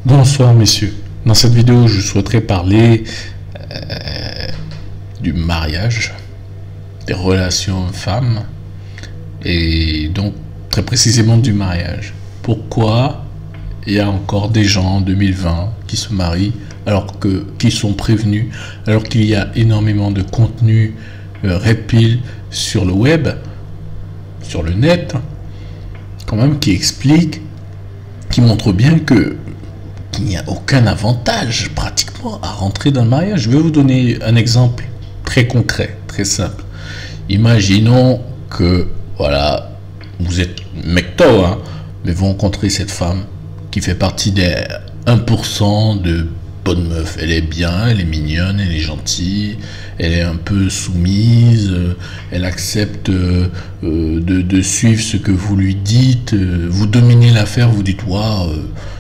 Bonsoir messieurs. Dans cette vidéo, je souhaiterais parler du mariage, des relations hommes-femmes et donc très précisément du mariage. Pourquoi il y a encore des gens en 2020 qui se marient qui sont prévenus, alors qu'il y a énormément de contenu red pill sur le web, sur le net, quand même, qui explique, qui montre bien qu'il n'y a aucun avantage pratiquement à rentrer dans le mariage. Je vais vous donner un exemple très concret, très simple. Imaginons que, voilà, vous êtes mecto, hein, mais vous rencontrez cette femme qui fait partie des 1% de bonne meuf. Elle est bien, elle est mignonne, elle est gentille, elle est un peu soumise, elle accepte de suivre ce que vous lui dites, vous dominez l'affaire, vous dites waouh,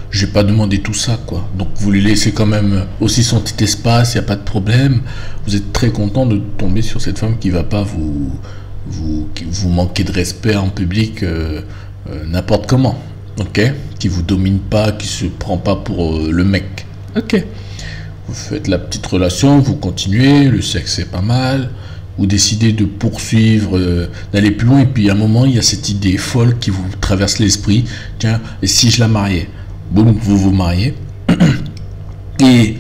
j'ai pas demandé tout ça quoi. Donc vous lui laissez quand même aussi son petit espace, il n'y a pas de problème. Vous êtes très content de tomber sur cette femme qui va pas vous manquer de respect en public n'importe comment, ok, qui vous domine pas, qui se prend pas pour le mec. Ok, vous faites la petite relation, vous continuez, le sexe est pas mal, vous décidez de poursuivre, d'aller plus loin, et puis à un moment, il y a cette idée folle qui vous traverse l'esprit, tiens, et si je la mariais? Boum, vous vous mariez, et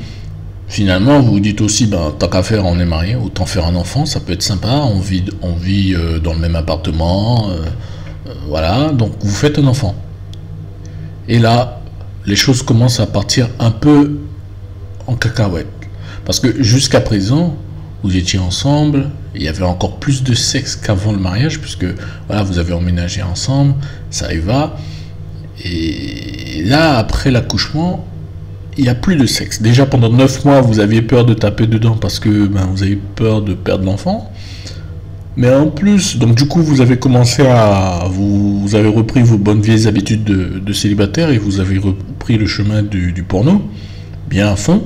finalement, vous vous dites aussi, ben, tant qu'à faire, on est marié, autant faire un enfant, ça peut être sympa, on vit dans le même appartement, voilà, donc vous faites un enfant. Et là, les choses commencent à partir un peu en cacahuète. Parce que jusqu'à présent, vous étiez ensemble, il y avait encore plus de sexe qu'avant le mariage, puisque voilà, vous avez emménagé ensemble, ça y va. Et là, après l'accouchement, il n'y a plus de sexe. Déjà pendant 9 mois, vous aviez peur de taper dedans parce que ben, vous avez peur de perdre l'enfant. Mais en plus, donc du coup, vous avez commencé à... Vous avez repris vos bonnes vieilles habitudes de célibataire et vous avez repris le chemin du porno, bien à fond.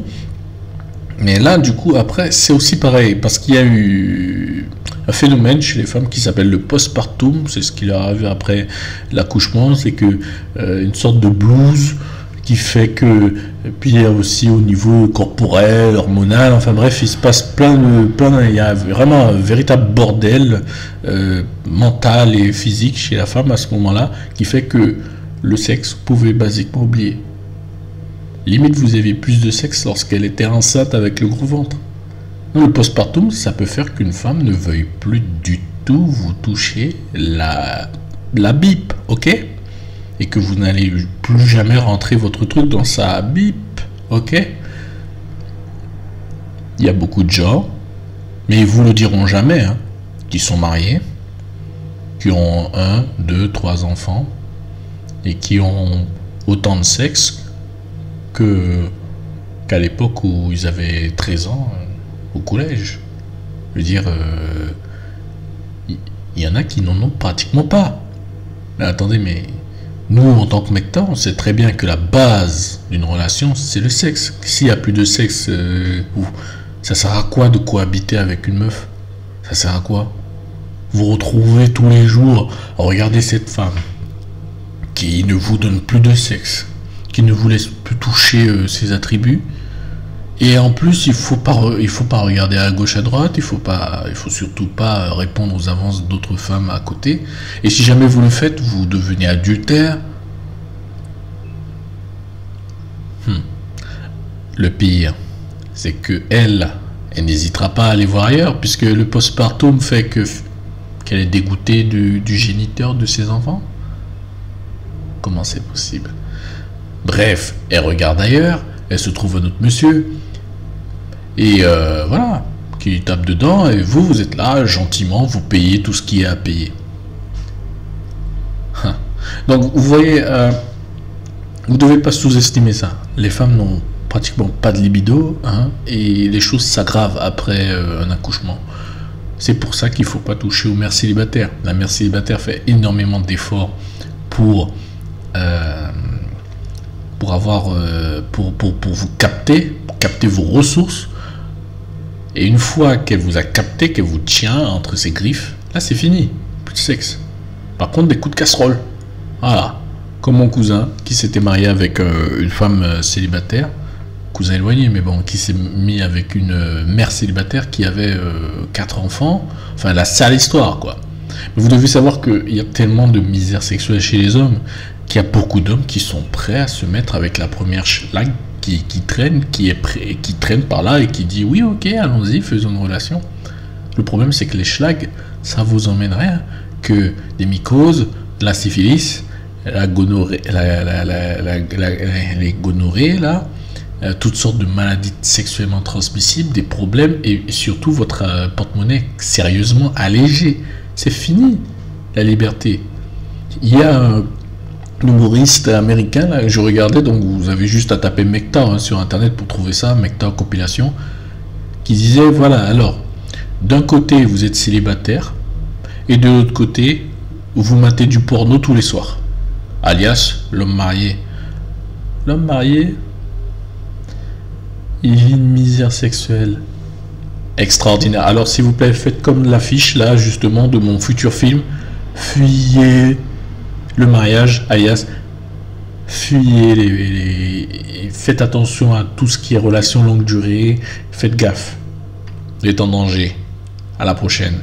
Mais là, du coup, après, c'est aussi pareil, parce qu'il y a eu un phénomène chez les femmes qui s'appelle le postpartum, c'est ce qui leur arrive après l'accouchement, c'est que une sorte de blues qui fait que, puis il y a aussi au niveau corporel, hormonal, enfin bref, il se passe il y a vraiment un véritable bordel mental et physique chez la femme à ce moment-là, qui fait que le sexe, vous pouvez basiquement oublier. Limite, vous avez plus de sexe lorsqu'elle était enceinte avec le gros ventre. Le postpartum, ça peut faire qu'une femme ne veuille plus du tout vous toucher la bip, ok? Et que vous n'allez plus jamais rentrer votre truc dans sa bip, ok? Il y a beaucoup de gens, mais ils vous le diront jamais, hein, qui sont mariés, qui ont 1, 2, 3 enfants, et qui ont autant de sexe qu'à l'époque où ils avaient 13 ans, au collège. Je veux dire, il y en a qui n'en ont pratiquement pas. Mais attendez, mais... Nous, en tant que mecta, on sait très bien que la base d'une relation, c'est le sexe. S'il n'y a plus de sexe, ça sert à quoi de cohabiter avec une meuf? Ça sert à quoi? Vous retrouvez tous les jours, regardez cette femme qui ne vous donne plus de sexe, qui ne vous laisse plus toucher ses attributs. Et en plus, il faut pas regarder à gauche, à droite, il faut surtout pas répondre aux avances d'autres femmes à côté. Et si jamais vous le faites, vous devenez adultère. Le pire, c'est que elle n'hésitera pas à aller voir ailleurs, puisque le postpartum fait qu'elle est dégoûtée du géniteur de ses enfants. Comment c'est possible? Bref, elle regarde ailleurs, elle se trouve un autre monsieur. Et voilà, qui tape dedans, et vous êtes là, gentiment, vous payez tout ce qu'il y a à payer. Donc, vous voyez, vous ne devez pas sous-estimer ça. Les femmes n'ont pratiquement pas de libido, hein, et les choses s'aggravent après un accouchement. C'est pour ça qu'il ne faut pas toucher aux mères célibataires. La mère célibataire fait énormément d'efforts pour vous capter, pour capter vos ressources. Et une fois qu'elle vous a capté, qu'elle vous tient entre ses griffes, là c'est fini, plus de sexe. Par contre, des coups de casserole. Voilà. Comme mon cousin qui s'était marié avec une femme célibataire, cousin éloigné, mais bon, qui s'est mis avec une mère célibataire qui avait 4 enfants. Enfin, la sale histoire, quoi. Mais vous devez savoir qu'il y a tellement de misère sexuelle chez les hommes qu'il y a beaucoup d'hommes qui sont prêts à se mettre avec la première schlag qui traîne, qui traîne par là et qui dit oui, ok, allons-y, faisons une relation. Le problème, c'est que les schlags, ça vous emmènerait que des mycoses, la syphilis, la gonorrhée, les gonorrhées, là, toutes sortes de maladies sexuellement transmissibles, des problèmes et surtout votre porte-monnaie sérieusement allégé. C'est fini, la liberté. Il y a un humoriste américain, là, je regardais, donc vous avez juste à taper Mecta sur internet pour trouver ça, Mecta compilation, qui disait voilà, alors, d'un côté vous êtes célibataire, et de l'autre côté, vous matez du porno tous les soirs. Alias, l'homme marié. L'homme marié, il vit une misère sexuelle extraordinaire. Alors s'il vous plaît, faites comme l'affiche là justement de mon futur film. Fuyez le mariage, alias fuyez faites attention à tout ce qui est relation longue durée. Faites gaffe. Vous êtes en danger. À la prochaine.